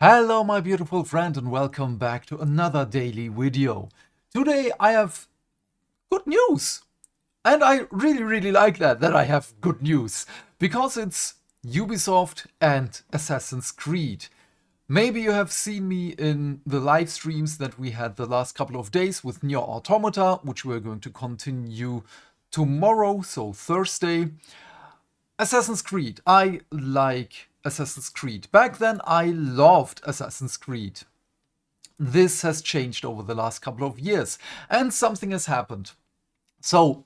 Hello my beautiful friend and welcome back to another daily video. Today I have good news. And I really like that I have good news. Because it's Ubisoft and Assassin's Creed. Maybe you have seen me in the live streams that we had the last couple of days with Nier Automata, which we're going to continue tomorrow, so Thursday. Assassin's Creed. I like Assassin's Creed. Back then, I loved Assassin's Creed. This has changed over the last couple of years, and something has happened. So,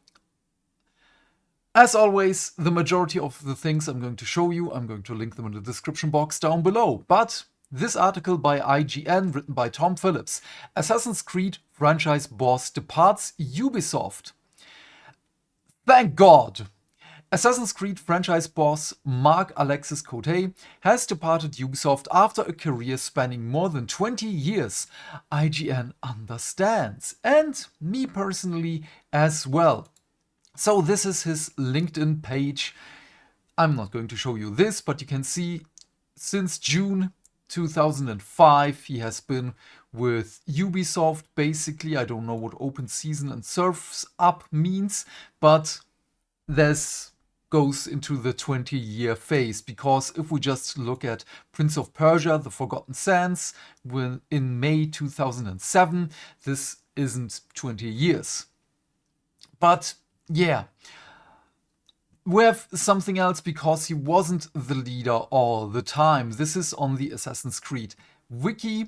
as always, the majority of the things I'm going to show you, I'm going to link them in the description box down below. But this article by IGN, written by Tom Phillips, Assassin's Creed franchise boss departs Ubisoft. Thank God! Assassin's Creed franchise boss Mark Alexis Cote has departed Ubisoft after a career spanning more than 20 years. IGN understands, and me personally as well. So this is his LinkedIn page. I'm not going to show you this, but you can see since June 2005 he has been with Ubisoft. Basically, I don't know what open season and surfs up means, but this goes into the 20-year phase, because if we just look at Prince of Persia, The Forgotten Sands, in May 2007, this isn't 20 years. But yeah, we have something else, because he wasn't the leader all the time. This is on the Assassin's Creed wiki.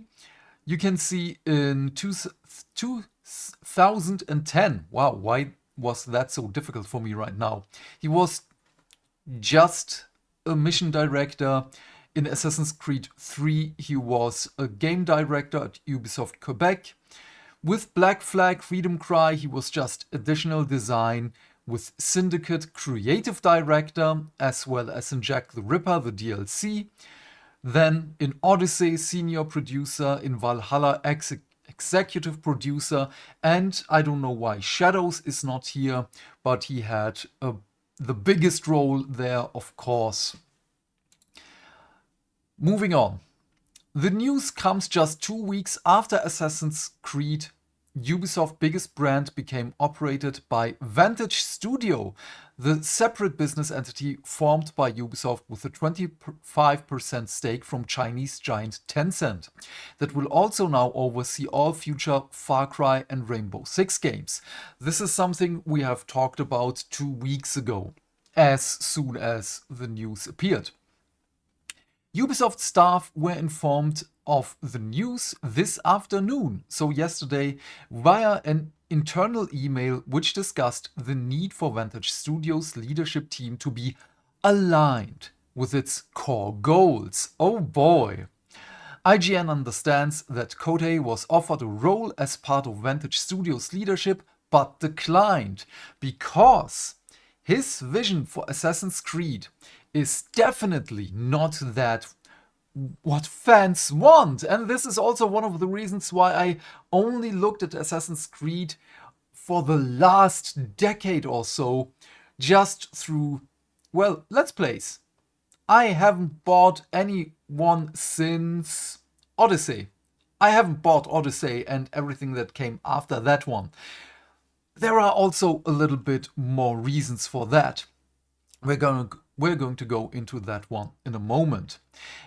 You can see in 2010, wow, why was that so difficult for me right now? He was just a mission director. In Assassin's Creed 3, he was a game director at Ubisoft Quebec. With Black Flag Freedom Cry, he was just additional design. With Syndicate, creative director, as well as in Jack the Ripper, the DLC. Then in Odyssey, senior producer. In Valhalla, executive producer. And I don't know why Shadows is not here, but he had the biggest role there, of course. Moving on. The news comes just 2 weeks after Assassin's Creed, Ubisoft's biggest brand, became operated by Vantage Studio, the separate business entity formed by Ubisoft with a 25% stake from Chinese giant Tencent, that will also now oversee all future Far Cry and Rainbow Six games. This is something we have talked about 2 weeks ago, as soon as the news appeared. Ubisoft staff were informed of the news this afternoon, so yesterday, via an internal email which discussed the need for Vantage Studios' leadership team to be aligned with its core goals. Oh boy! IGN understands that Cote was offered a role as part of Vantage Studios' leadership, but declined, because his vision for Assassin's Creed is definitely not that what fans want. And this is also one of the reasons why I only looked at Assassin's Creed for the last decade or so, just through, well, Let's Plays. I haven't bought any one since Odyssey. I haven't bought Odyssey and everything that came after that one. There are also a little bit more reasons for that. We're going to go into that one in a moment.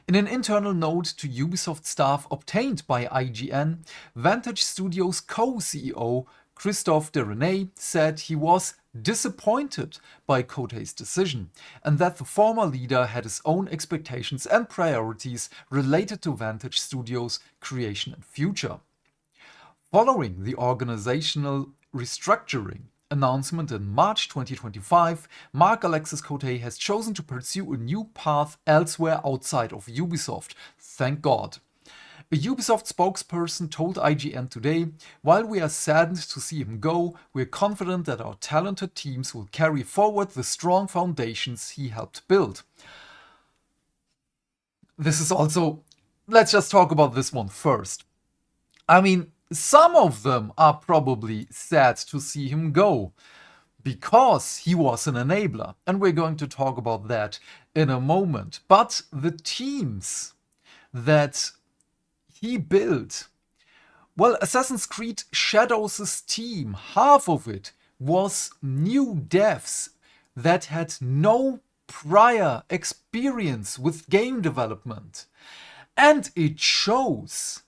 In an internal note to Ubisoft staff obtained by IGN, Vantage Studios co-CEO Christophe Derenay said he was disappointed by Cote's decision, and that the former leader had his own expectations and priorities related to Vantage Studios' creation and future. Following the organizational restructuring announcement in March 2025, Mark Alexis Cote has chosen to pursue a new path elsewhere outside of Ubisoft. Thank God. A Ubisoft spokesperson told IGN today, "While we are saddened to see him go, we are confident that our talented teams will carry forward the strong foundations he helped build." This is also... Let's just talk about this one first. I mean, some of them are probably sad to see him go, because he was an enabler, and we're going to talk about that in a moment. But the teams that he built? Well, Assassin's Creed Shadows' team, half of it was new devs that had no prior experience with game development. And it shows.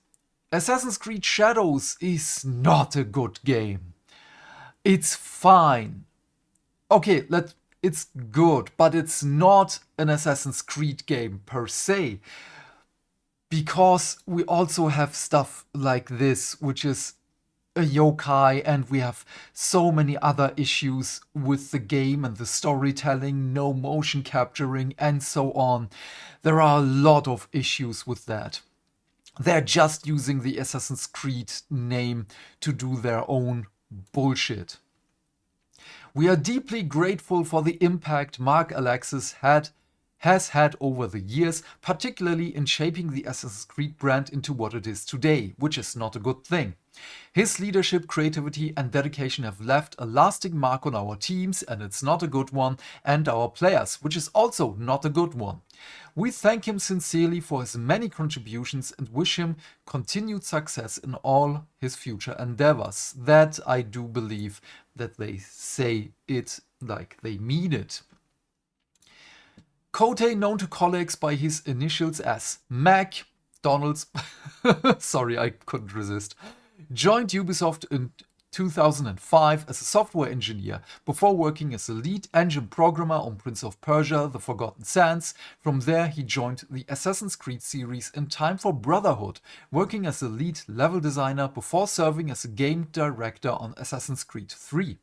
Assassin's Creed Shadows is not a good game. It's fine. Okay, it's good, but it's not an Assassin's Creed game per se. Because we also have stuff like this, which is a yokai, and we have so many other issues with the game and the storytelling, no motion capturing, and so on. There are a lot of issues with that. They're just using the Assassin's Creed name to do their own bullshit. We are deeply grateful for the impact Mark Alexis has had over the years, particularly in shaping the Assassin's Creed brand into what it is today, which is not a good thing. His leadership, creativity, and dedication have left a lasting mark on our teams, and it's not a good one, and our players, which is also not a good one. We thank him sincerely for his many contributions and wish him continued success in all his future endeavors. That I do believe that they say it like they mean it. Kotei, known to colleagues by his initials as Mac Donalds, sorry, I couldn't resist, joined Ubisoft in 2005 as a software engineer before working as a lead engine programmer on Prince of Persia: The Forgotten Sands. From there, he joined the Assassin's Creed series in time for Brotherhood, working as a lead level designer before serving as a game director on Assassin's Creed 3.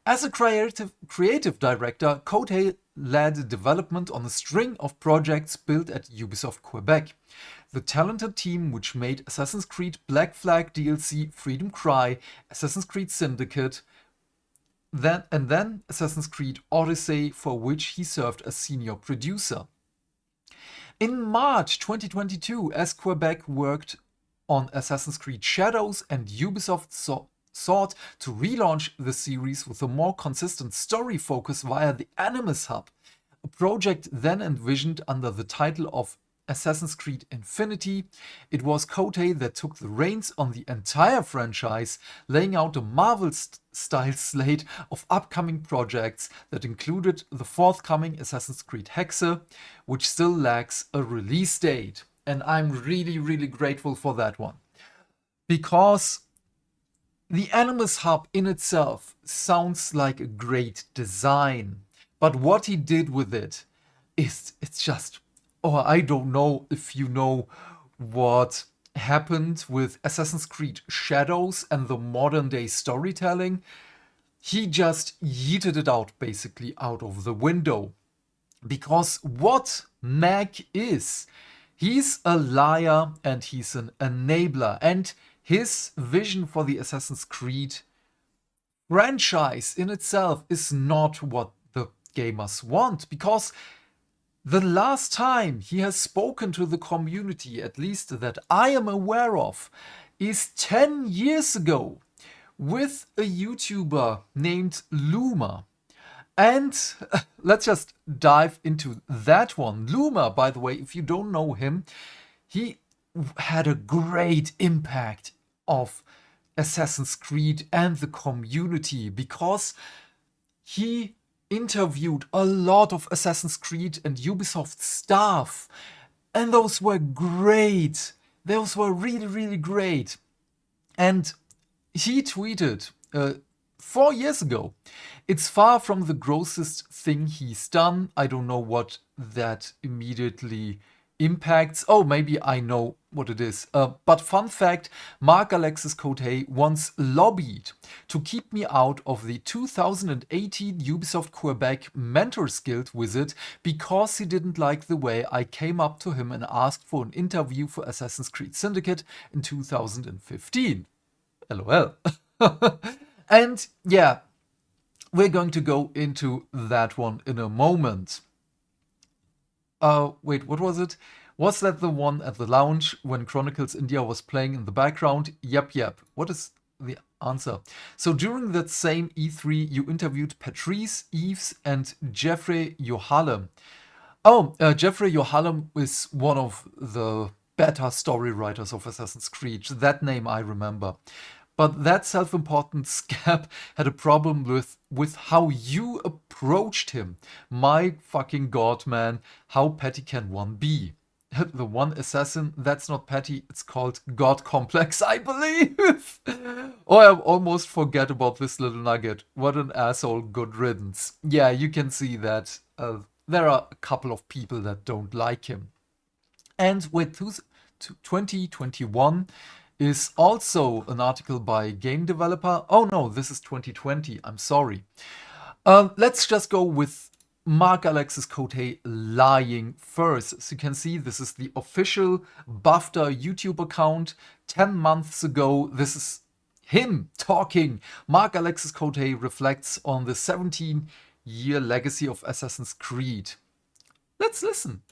As a creative director, Kotei led development on a string of projects built at Ubisoft Quebec. The talented team which made Assassin's Creed Black Flag DLC, Freedom Cry, Assassin's Creed Syndicate, then Assassin's Creed Odyssey, for which he served as senior producer. In March 2022, as Quebec worked on Assassin's Creed Shadows and Ubisoft sought to relaunch the series with a more consistent story focus via the Animus Hub, a project then envisioned under the title of Assassin's Creed Infinity. It was Kotei that took the reins on the entire franchise, laying out a Marvel-style slate of upcoming projects that included the forthcoming Assassin's Creed Hexe, which still lacks a release date. And I'm really, really grateful for that one. Because the Animus Hub in itself sounds like a great design, but what he did with it it's just, I don't know if you know what happened with Assassin's Creed Shadows and the modern day storytelling. He just yeeted it out, basically out of the window. Because what Mac is, he's a liar and he's an enabler, and his vision for the Assassin's Creed franchise in itself is not what the gamers want, because the last time he has spoken to the community, at least that I am aware of, is 10 years ago with a YouTuber named Luma. And let's just dive into that one. Luma, by the way, if you don't know him, he had a great impact of Assassin's Creed and the community, because he interviewed a lot of Assassin's Creed and Ubisoft staff, and those were great. Those were really, really great. And he tweeted 4 years ago, "It's far from the grossest thing he's done. I don't know what that immediately impacts. Oh, maybe I know what it is. But fun fact, Mark Alexis Kotei once lobbied to keep me out of the 2018 Ubisoft Quebec Mentors Guild visit because he didn't like the way I came up to him and asked for an interview for Assassin's Creed Syndicate in 2015. LOL. And yeah, we're going to go into that one in a moment. Wait, what was it? Was that the one at the lounge when Chronicles India was playing in the background? Yep. What is the answer? So during that same E3, you interviewed Patrice Eves and Jeffrey Yohalem. Jeffrey Yohalem is one of the beta story writers of Assassin's Creed. That name I remember. But that self-important scab had a problem with how you approached him. My fucking god, man, how petty can one be? The one assassin, that's not petty, it's called God Complex, I believe. Oh, I almost forget about this little nugget. What an asshole, good riddance. Yeah, you can see that there are a couple of people that don't like him. And with 2021 is also an article by game developer. Oh no, this is 2020. I'm sorry. Let's just go with Mark Alexis Cote lying first. As you can see, this is the official BAFTA YouTube account. 10 months ago, this is him talking. Mark Alexis Cote reflects on the 17-year legacy of Assassin's Creed. Let's listen.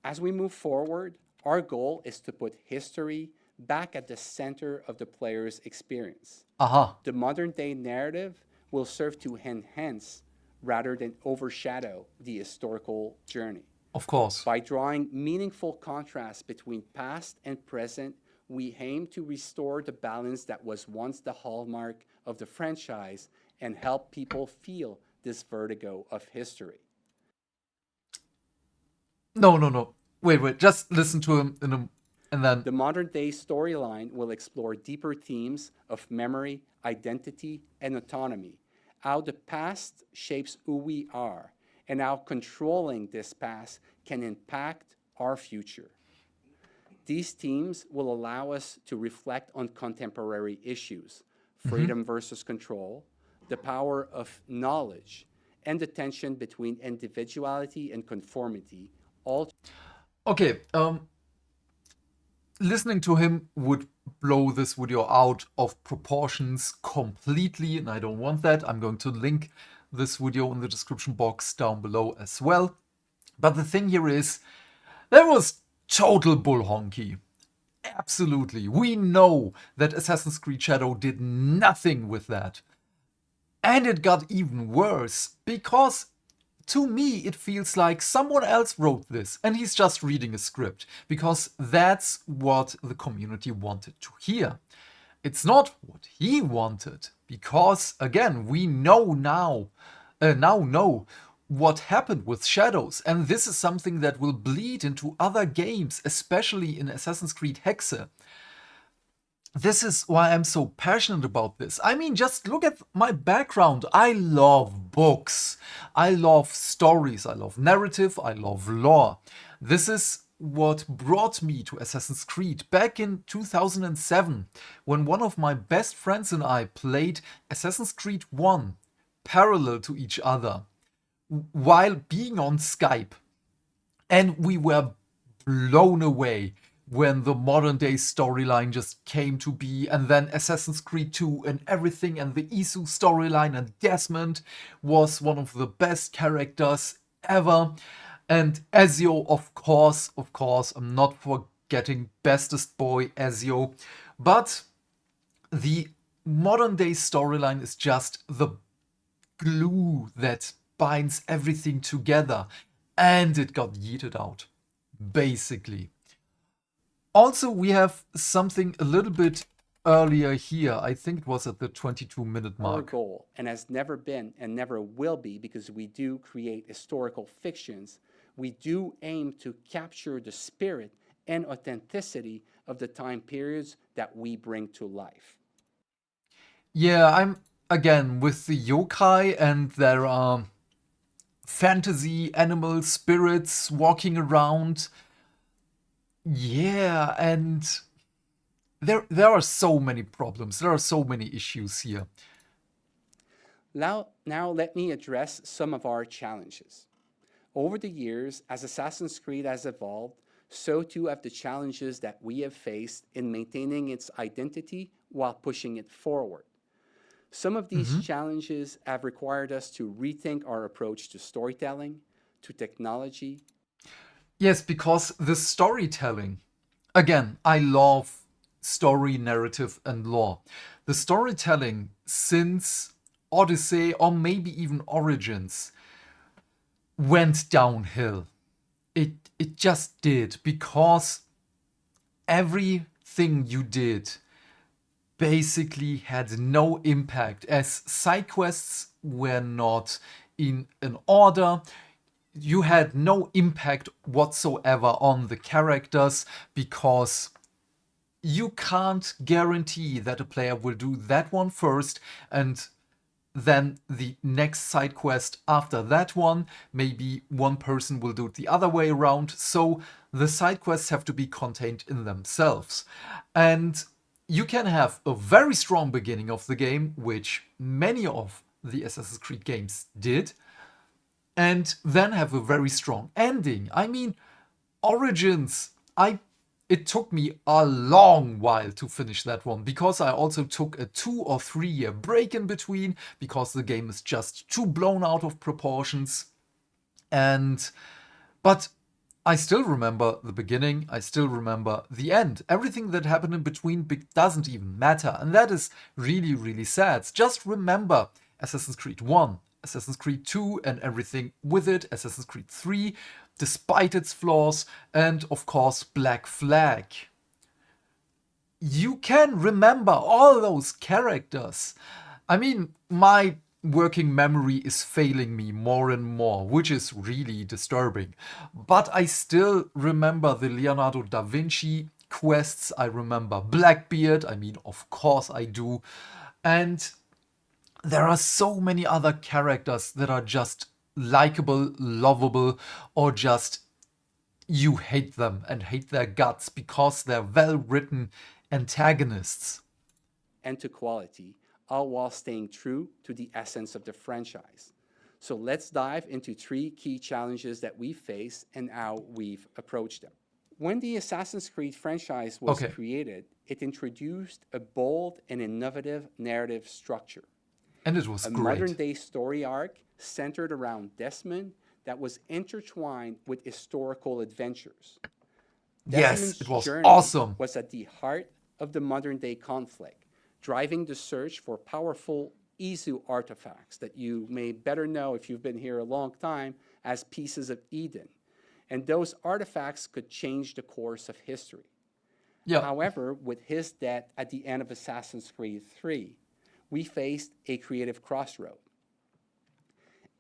As we move forward, our goal is to put history back at the center of the player's experience. Aha. The modern day narrative will serve to enhance rather than overshadow the historical journey. Of course. By drawing meaningful contrasts between past and present, we aim to restore the balance that was once the hallmark of the franchise and help people feel this vertigo of history. No. Wait. Just listen to him and then. The modern day storyline will explore deeper themes of memory, identity, and autonomy, how the past shapes who we are, and how controlling this past can impact our future. These themes will allow us to reflect on contemporary issues, freedom versus control, the power of knowledge, and the tension between individuality and conformity. Okay, listening to him would blow this video out of proportions completely, and I don't want that. I'm going to link this video in the description box down below as well. But the thing here is, that was total bull honky. Absolutely. We know that Assassin's Creed Shadow did nothing with that. And it got even worse, because to me it feels like someone else wrote this and he's just reading a script, because that's what the community wanted to hear. It's not what he wanted, because again, we now know what happened with Shadows, and this is something that will bleed into other games, especially in Assassin's Creed Hexe. This is why I'm so passionate about this. I mean, just look at my background. I love books. I love stories. I love narrative. I love lore. This is what brought me to Assassin's Creed back in 2007, when one of my best friends and I played Assassin's Creed 1 parallel to each other while being on Skype. And we were blown away when the modern day storyline just came to be, and then Assassin's Creed 2 and everything, and the Isu storyline, and Desmond was one of the best characters ever. And Ezio, of course, I'm not forgetting bestest boy Ezio. But the modern day storyline is just the glue that binds everything together. And it got yeeted out, basically. Also, we have something a little bit earlier here. I think it was at the 22-minute mark. Our goal, and has never been and never will be, because we do create historical fictions, we do aim to capture the spirit and authenticity of the time periods that we bring to life. Yeah, I'm again with the yokai, and there are fantasy animal spirits walking around. Yeah, and there are so many problems. There are so many issues here. Now let me address some of our challenges. Over the years, as Assassin's Creed has evolved, so too have the challenges that we have faced in maintaining its identity while pushing it forward. Some of these challenges have required us to rethink our approach to storytelling, to technology. Yes, because the storytelling, again, I love story, narrative, and lore. The storytelling since Odyssey, or maybe even Origins, went downhill. It just did, because everything you did basically had no impact, as side quests were not in an order. You had no impact whatsoever on the characters, because you can't guarantee that a player will do that one first and then the next side quest after that one. Maybe one person will do it the other way around. So the side quests have to be contained in themselves. And you can have a very strong beginning of the game, which many of the Assassin's Creed games did, and then have a very strong ending. I mean, Origins, it took me a long while to finish that one, because I also took a 2 or 3 year break in between, because the game is just too blown out of proportions. But I still remember the beginning, I still remember the end. Everything that happened in between doesn't even matter, and that is really, really sad. Just remember Assassin's Creed 1, Assassin's Creed 2 and everything with it, Assassin's Creed 3, despite its flaws, and of course Black Flag. You can remember all those characters. I mean, my working memory is failing me more and more, which is really disturbing. But I still remember the Leonardo da Vinci quests. I remember Blackbeard. I mean, of course I do. And there are so many other characters that are just likable, lovable, or just you hate them and hate their guts because they're well-written antagonists. And to quality, all while staying true to the essence of the franchise. So let's dive into 3 key challenges that we face and how we've approached them. When the Assassin's Creed franchise was created, it introduced a bold and innovative narrative structure. And it was a great. modern-day story arc centered around Desmond that was intertwined with historical adventures. Yes, it was journey awesome. was at the heart of the modern-day conflict, driving the search for powerful Isu artifacts that you may better know if you've been here a long time as pieces of Eden. And those artifacts could change the course of history. Yeah. However, with his death at the end of Assassin's Creed 3, we faced a creative crossroad.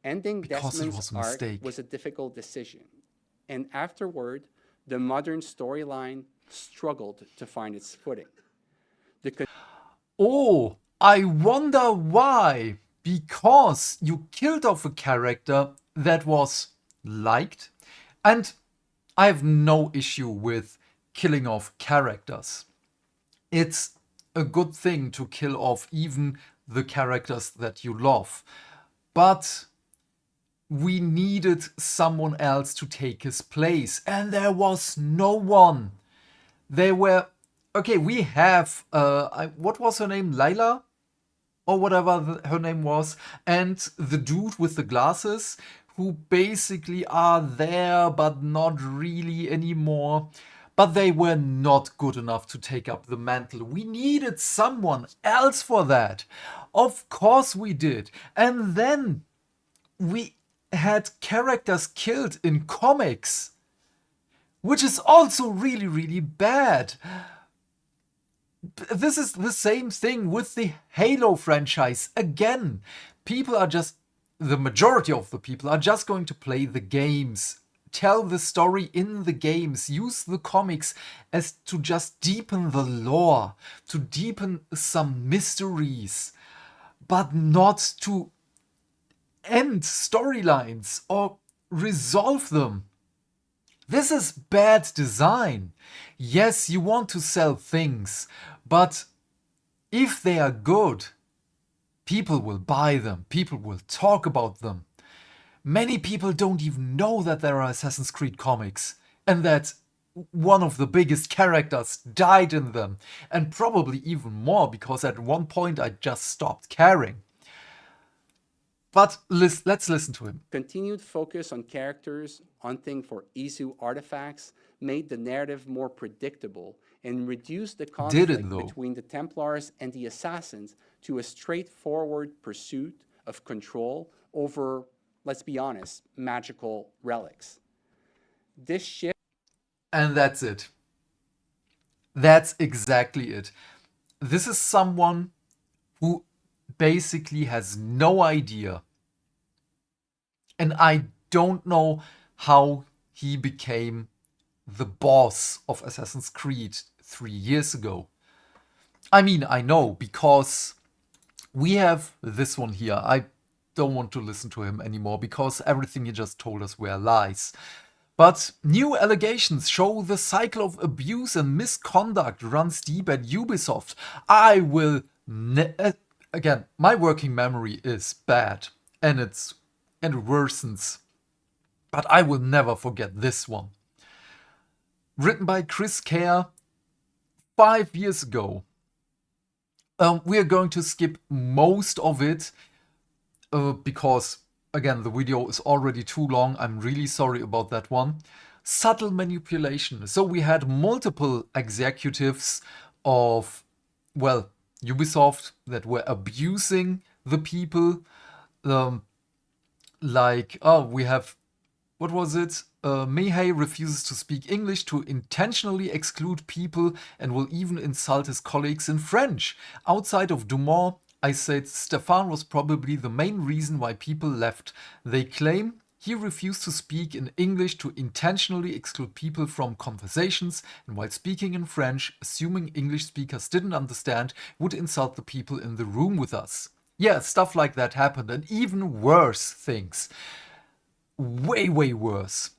Ending Because it Desmond's was a arc mistake. was a difficult decision, and afterward, the modern storyline struggled to find its footing. Oh, I wonder why. Because you killed off a character that was liked. And I have no issue with killing off characters. It's a good thing to kill off even the characters that you love. But we needed someone else to take his place, and there was no one. They were okay. We have what was her name, Layla, or whatever her name was, and the dude with the glasses, who basically are there but not really anymore. But they were not good enough to take up the mantle. We needed someone else for that. Of course we did. And then we had characters killed in comics, which is also really, really bad. This is the same thing with the Halo franchise. Again, the majority of the people are just going to play the games, tell the story in the games, use the comics as to just deepen the lore, to deepen some mysteries, but not to end storylines or resolve them. This is bad design. Yes, you want to sell things, but if they are good, people will buy them, people will talk about them. Many people don't even know that there are Assassin's Creed comics and that one of the biggest characters died in them, and probably even more, because at one point I just stopped caring. But let's listen to him. Continued focus on characters hunting for Isu artifacts made the narrative more predictable and reduced the conflict between the Templars and the Assassins to a straightforward pursuit of control over, let's be honest, magical relics. This shift... And that's it. That's exactly it. This is someone who basically has no idea. And I don't know how he became the boss of Assassin's Creed 3 years ago. I mean, I know because we have this one here. I don't want to listen to him anymore because everything he just told us were lies. But new allegations show the cycle of abuse and misconduct runs deep at Ubisoft. I will again, my working memory is bad and it worsens. But I will never forget this one. Written by Chris Kerr 5 years ago. We are going to skip most of it because, again, the video is already too long. I'm really sorry about that one. Subtle manipulation. So we had multiple executives of, well, Ubisoft that were abusing the people. We have, what was it? Mihei refuses to speak English to intentionally exclude people and will even insult his colleagues in French. Outside of Dumont, I said Stefan was probably the main reason why people left. They claim he refused to speak in English to intentionally exclude people from conversations, and while speaking in French, assuming English speakers didn't understand, would insult the people in the room with us. Yeah, stuff like that happened, and even worse things. Way, way worse.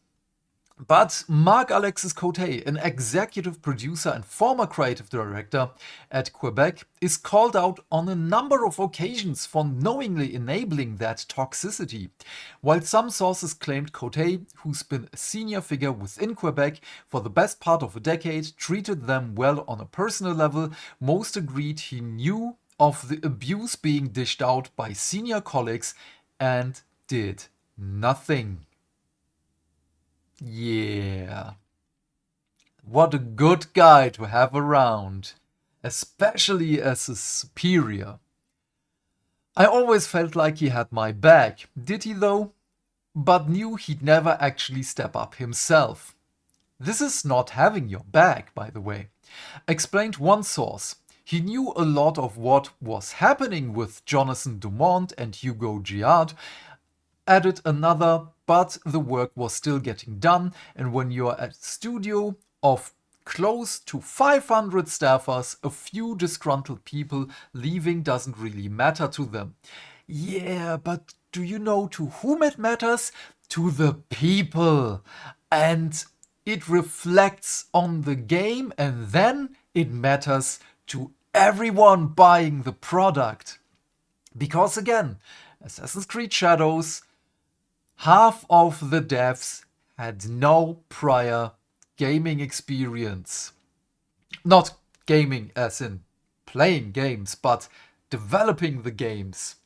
But Marc-Alexis Cote, an executive producer and former creative director at Quebec, is called out on a number of occasions for knowingly enabling that toxicity. While some sources claimed Cote, who's been a senior figure within Quebec for the best part of a decade, treated them well on a personal level, most agreed he knew of the abuse being dished out by senior colleagues and did nothing. Yeah. What a good guy to have around, especially as a superior. I always felt like he had my back, did he though? But knew he'd never actually step up himself. This is not having your back, by the way. Explained one source. He knew a lot of what was happening with Jonathan Dumont and Hugo Giard. Added another, but the work was still getting done, and when you're at a studio of close to 500 staffers, a few disgruntled people leaving doesn't really matter to them. Yeah, but do you know to whom it matters? To the people. And it reflects on the game, and then it matters to everyone buying the product. Because again, Assassin's Creed Shadows, half of the devs had no prior gaming experience. Not gaming as in playing games, but developing the games.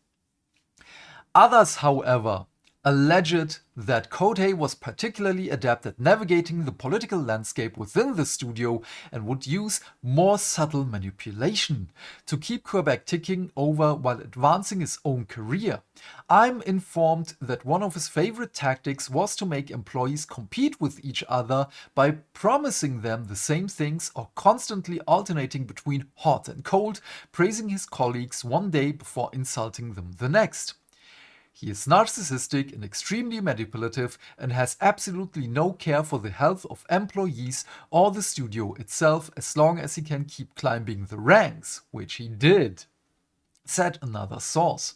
Others, however, alleged that Cote was particularly adept at navigating the political landscape within the studio and would use more subtle manipulation to keep Quebec ticking over while advancing his own career. I'm informed that one of his favorite tactics was to make employees compete with each other by promising them the same things or constantly alternating between hot and cold, praising his colleagues one day before insulting them the next. He is narcissistic and extremely manipulative and has absolutely no care for the health of employees or the studio itself as long as he can keep climbing the ranks, which he did, said another source.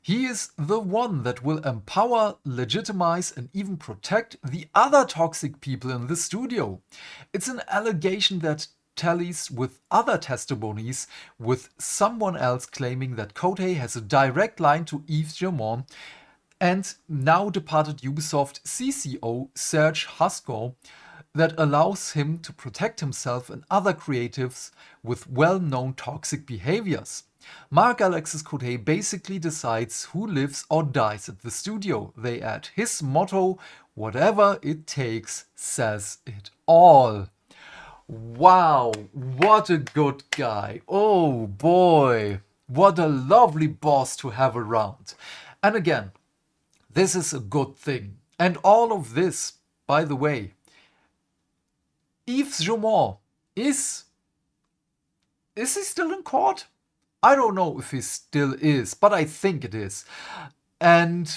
He is the one that will empower, legitimize, and even protect the other toxic people in the studio. It's an allegation that tallies with other testimonies, with someone else claiming that Cote has a direct line to Yves Germont and now departed Ubisoft CCO Serge Hascoe that allows him to protect himself and other creatives with well-known toxic behaviors. Marc-Alexis Cote basically decides who lives or dies at the studio. They add his motto, whatever it takes, says it all. Wow, what a good guy. Oh boy, what a lovely boss to have around. And again, this is a good thing. And all of this, by the way, Yves Germont is Is he still in court? I don't know if he still is, but I think it is. And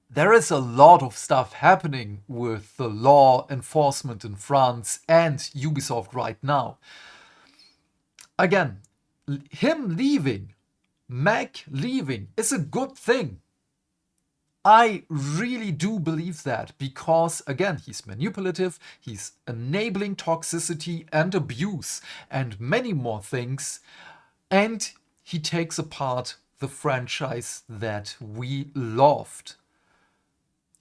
there is a lot of stuff happening with the law enforcement in France and Ubisoft right now. Again, him leaving, Mac leaving, is a good thing. I really do believe that because, again, he's manipulative, he's enabling toxicity and abuse and many more things, and he takes apart the franchise that we loved.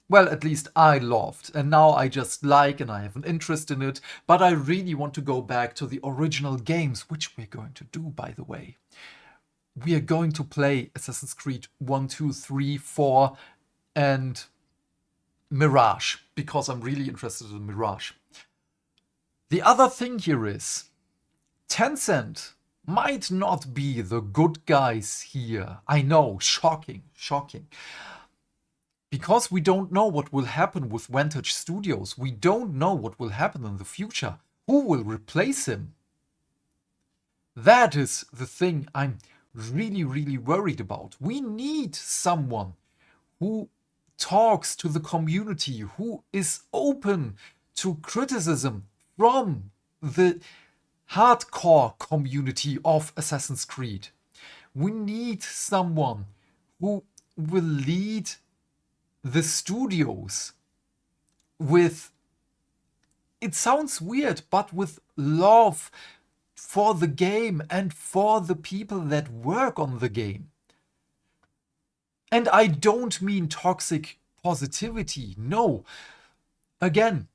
Well, at least I loved, and now I just like and I have an interest in it, but I really want to go back to the original games, which we're going to do, by the way. We are going to play Assassin's Creed 1, 2, 3, 4, and Mirage, because I'm really interested in Mirage. The other thing here is, Tencent might not be the good guys here. I know, shocking, shocking. Because we don't know what will happen with Vantage Studios. We don't know what will happen in the future. Who will replace him? That is the thing I'm really, really worried about. We need someone who talks to the community, who is open to criticism from the hardcore community of Assassin's Creed. We need someone who will lead the studios with, it sounds weird, but with love for the game and for the people that work on the game. And I don't mean toxic positivity, no. Again,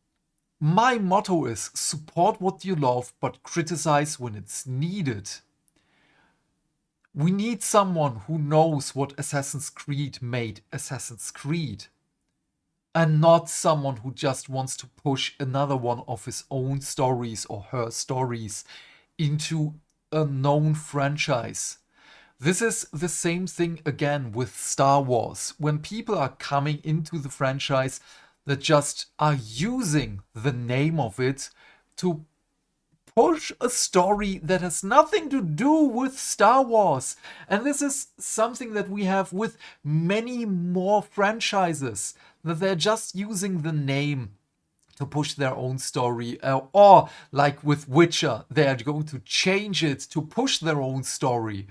my motto is support what you love, but criticize when it's needed. We need someone who knows what Assassin's Creed made Assassin's Creed. And not someone who just wants to push another one of his own stories or her stories into a known franchise. This is the same thing again with Star Wars. When people are coming into the franchise that just are using the name of it to push a story that has nothing to do with Star Wars. And this is something that we have with many more franchises, that they're just using the name to push their own story, or like with Witcher, they are going to change it to push their own story.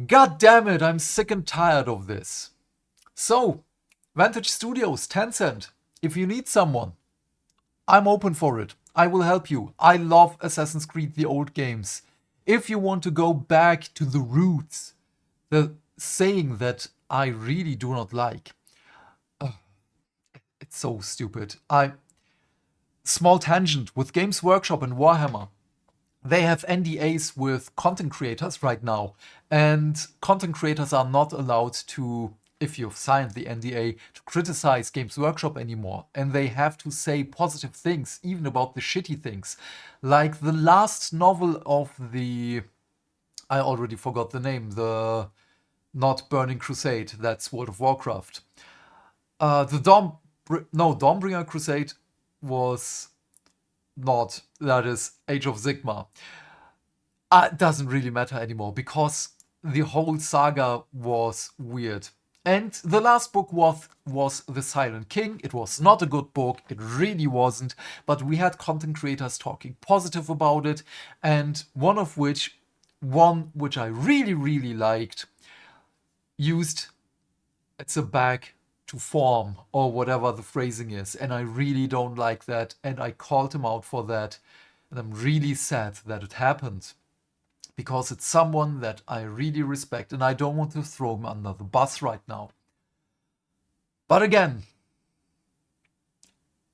God damn it, I'm sick and tired of this. So, Vantage Studios, Tencent, if you need someone, I'm open for it. I will help you. I love Assassin's Creed, the old games. If you want to go back to the roots, the saying that I really do not like. It's so stupid. Small tangent with Games Workshop and Warhammer. They have NDAs with content creators right now, and content creators are not allowed to, if you've signed the NDA, to criticize Games Workshop anymore. And they have to say positive things, even about the shitty things. Like the last novel of the, I already forgot the name, the not Burning Crusade, that's World of Warcraft. Dawnbringer Crusade was not, that is Age of Sigmar. It doesn't really matter anymore because the whole saga was weird. And the last book was The Silent King. It was not a good book, it really wasn't, but we had content creators talking positive about it, and one which I really, really liked, used it's a bag to form, or whatever the phrasing is, and I really don't like that, and I called him out for that, and I'm really sad that it happened, because it's someone that I really respect, and I don't want to throw him under the bus right now. But again,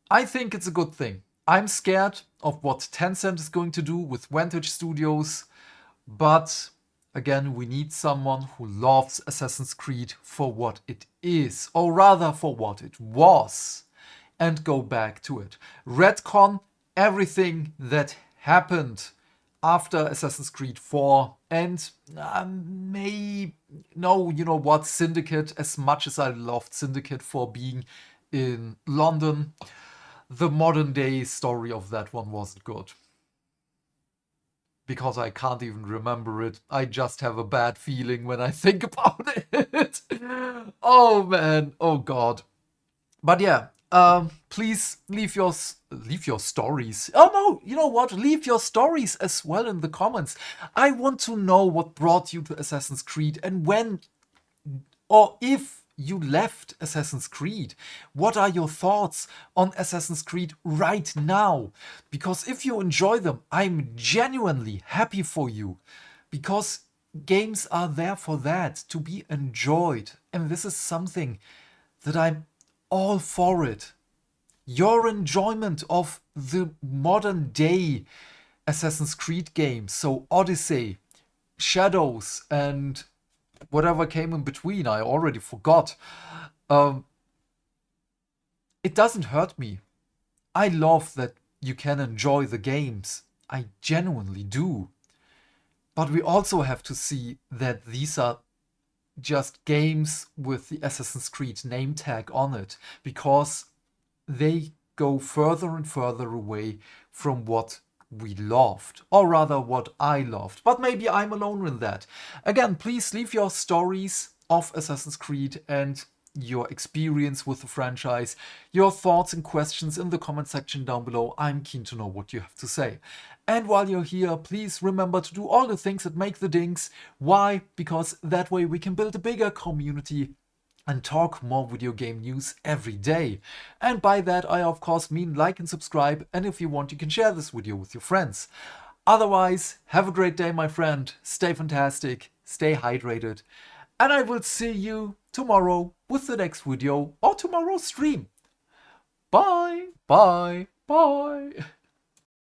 I think it's a good thing. I'm scared of what Tencent is going to do with Vantage Studios, but again, we need someone who loves Assassin's Creed for what it is, or rather for what it was, and go back to it. Retcon everything that happened after Assassin's Creed 4, and you know what, Syndicate, as much as I loved Syndicate for being in London, the modern day story of that one wasn't good. because I can't even remember it. I just have a bad feeling when I think about it. Oh man, oh god. But yeah, please leave your stories. Oh no, you know what? Leave your stories as well in the comments. I want to know what brought you to Assassin's Creed and when or if you left Assassin's Creed. What are your thoughts on Assassin's Creed right now? Because if you enjoy them, I'm genuinely happy for you. Because games are there for that, to be enjoyed. And this is something that I'm all for it. Your enjoyment of the modern day Assassin's Creed games, so Odyssey, Shadows, and whatever came in between, I already forgot. Um, it doesn't hurt me. I love that you can enjoy the games. I genuinely do. But we also have to see that these are just games with the Assassin's Creed name tag on it, because they go further and further away from what we loved, or rather what I loved. But maybe I'm alone in that. Again, please leave your stories of Assassin's Creed and your experience with the franchise, your thoughts and questions in the comment section down below. I'm keen to know what you have to say. And while you're here, please remember to do all the things that make the dings. Why? Because that way we can build a bigger community and talk more video game news every day. And by that I of course mean like and subscribe, and if you want you can share this video with your friends. Otherwise, have a great day my friend, stay fantastic, stay hydrated, and I will see you tomorrow with the next video or tomorrow's stream. Bye, bye, bye.